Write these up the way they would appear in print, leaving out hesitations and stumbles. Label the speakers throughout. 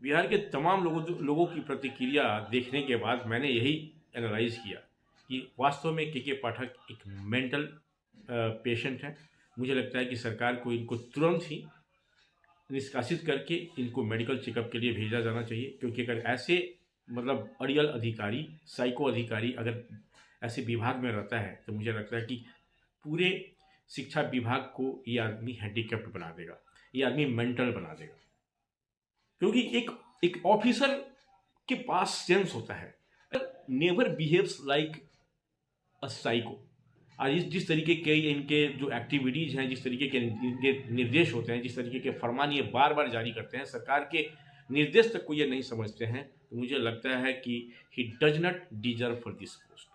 Speaker 1: बिहार के तमाम लोगों की प्रतिक्रिया देखने के बाद मैंने यही एनालाइज किया कि वास्तव में के पाठक एक मेंटल पेशेंट है। मुझे लगता है कि सरकार को इनको तुरंत ही निष्कासित करके इनको मेडिकल चेकअप के लिए भेजा जाना चाहिए, क्योंकि अगर ऐसे मतलब अड़ियल अधिकारी, साइको अधिकारी अगर ऐसे विभाग में रहता है तो मुझे लगता है कि पूरे शिक्षा विभाग को ये आदमी हैंडीकैप्ड बना देगा, ये आदमी मेंटल बना देगा। क्योंकि एक एक ऑफिसर के पास सेंस होता है, never behaves like a psycho. आज जिस तरीके के इनके जो एक्टिविटीज़ हैं, जिस तरीके के इनके निर्देश होते हैं, जिस तरीके के फरमान ये बार बार जारी करते हैं, सरकार के निर्देश तक को ये नहीं समझते हैं, तो मुझे लगता है कि he does not deserve for this post.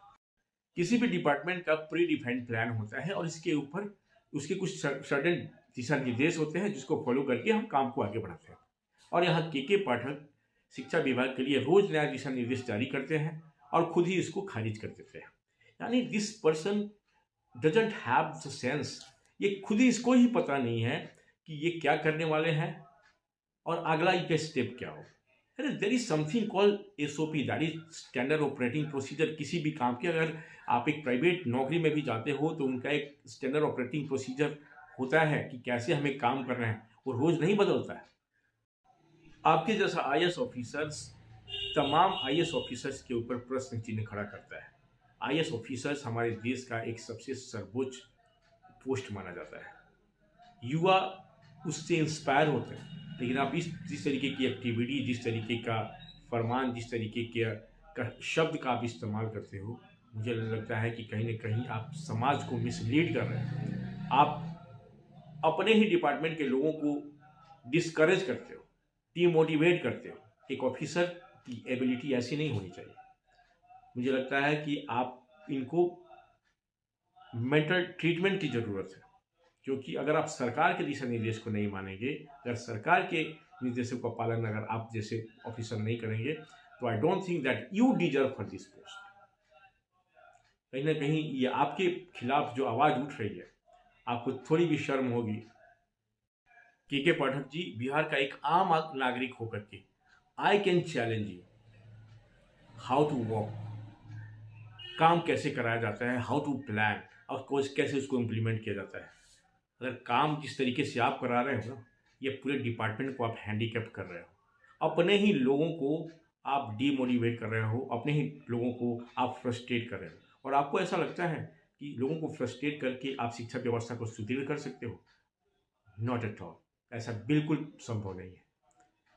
Speaker 1: किसी भी डिपार्टमेंट का प्री डिफाइंड प्लान होता है और इसके ऊपर उसके कुछ सर्टेन दिशा निर्देश होते हैं जिसको फॉलो करके हम काम को आगे बढ़ाते हैं। और यहाँ के पाठक शिक्षा विभाग के लिए रोज नया दिशा निर्देश जारी करते हैं और खुद ही इसको खारिज कर देते हैं। यानी this person doesn't have the sense, ये खुद ही इसको ही पता नहीं है कि ये क्या करने वाले हैं और अगला इनका स्टेप क्या हो। There is something called SOP, that is standard operating procedure. किसी भी काम के, अगर आप एक प्राइवेट नौकरी में भी जाते हो तो उनका एक स्टैंडर्ड ऑपरेटिंग प्रोसीजर होता है कि कैसे हमें काम करना है, वो रोज नहीं बदलता है। आपके जैसा आईएएस ऑफिसर्स तमाम आईएएस ऑफिसर्स के ऊपर प्रश्न चिन्ह खड़ा करता है। आईएएस ऑफिसर्स हमारे देश का एक सबसे सर्वोच्च पोस्ट माना जाता है। युवा उससे इंस्पायर होते हैं, लेकिन आप जिस तरीके की एक्टिविटी, जिस तरीके का फरमान, जिस तरीके का शब्द का आप इस्तेमाल करते हो, मुझे लगता है कि कहीं ना कहीं आप समाज को मिसलीड कर रहे हैं। आप अपने ही डिपार्टमेंट के लोगों को डिस्करेज करते हो, डीमोटिवेट करते हो। एक ऑफिसर की एबिलिटी ऐसी नहीं होनी चाहिए। मुझे लगता है कि आप इनको मेंटल ट्रीटमेंट की ज़रूरत है, क्योंकि अगर आप सरकार के दिशा निर्देश को नहीं मानेंगे, अगर सरकार के निर्देशों का पालन अगर आप जैसे ऑफिसर नहीं करेंगे, तो I don't think that you deserve for this post. कहीं ना कहीं ये आपके खिलाफ जो आवाज़ उठ रही है, आपको थोड़ी भी शर्म होगी। के पाठक जी, बिहार का एक आम नागरिक होकर के I can challenge you how to walk, काम कैसे कराया जाता है, हाउ टू प्लान, और कैसे उसको इम्प्लीमेंट किया जाता है। अगर काम जिस तरीके से आप करा रहे हो ना, ये पूरे डिपार्टमेंट को आप हैंडीकैप कर रहे हो, अपने ही लोगों को आप डीमोटिवेट कर रहे हो, अपने ही लोगों को आप फ्रस्ट्रेट कर रहे हो। और आपको ऐसा लगता है कि लोगों को फ्रस्ट्रेट करके आप शिक्षा व्यवस्था को सुदृढ़ कर सकते हो? नॉट एट ऑल, ऐसा बिल्कुल संभव नहीं है।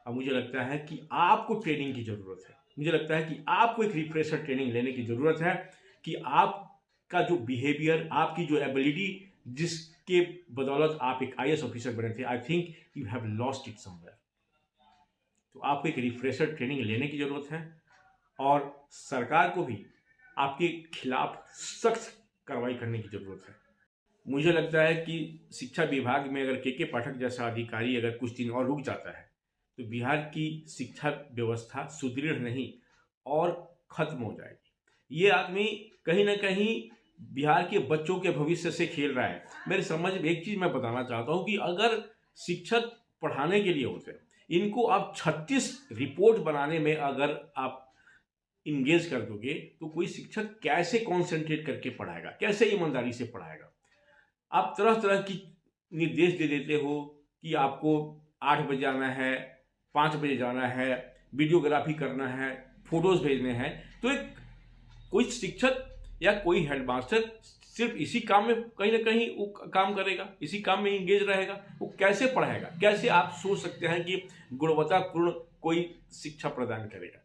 Speaker 1: अब मुझे लगता है कि आपको ट्रेनिंग की ज़रूरत है, मुझे लगता है कि आपको एक रिफ्रेशर ट्रेनिंग लेने की ज़रूरत है कि आपका जो बिहेवियर, आपकी जो एबिलिटी, जिसके बदौलत आप एक आईएएस ऑफिसर बने थे, I think you have lost it somewhere. तो आपको एक रिफ्रेशर ट्रेनिंग लेने की ज़रूरत है और सरकार को भी आपके खिलाफ सख्त कार्रवाई करने की ज़रूरत है। मुझे लगता है कि शिक्षा विभाग में अगर के पाठक जैसा अधिकारी अगर कुछ दिन और रुक जाता है तो बिहार की शिक्षा व्यवस्था सुदृढ़ नहीं और खत्म हो जाएगी। ये आदमी कहीं ना कहीं बिहार के बच्चों के भविष्य से खेल रहा है। मेरे समझ में एक चीज़ मैं बताना चाहता हूँ कि अगर शिक्षक पढ़ाने के लिए होते हैं, इनको आप 36 रिपोर्ट बनाने में अगर आप इंगेज कर दोगे तो कोई शिक्षक कैसे कॉन्सेंट्रेट करके पढ़ाएगा, कैसे ईमानदारी से पढ़ाएगा। आप तरह तरह की निर्देश दे देते हो कि आपको 8 बजे आना है, 5 बजे जाना है, वीडियोग्राफी करना है, फोटोज भेजने हैं। तो एक कोई शिक्षक या कोई हेडमास्टर सिर्फ इसी काम में कहीं ना कहीं वो काम करेगा, इसी काम में इंगेज रहेगा, वो कैसे पढ़ाएगा? कैसे आप सोच सकते हैं कि गुणवत्तापूर्ण कोई शिक्षा प्रदान करेगा?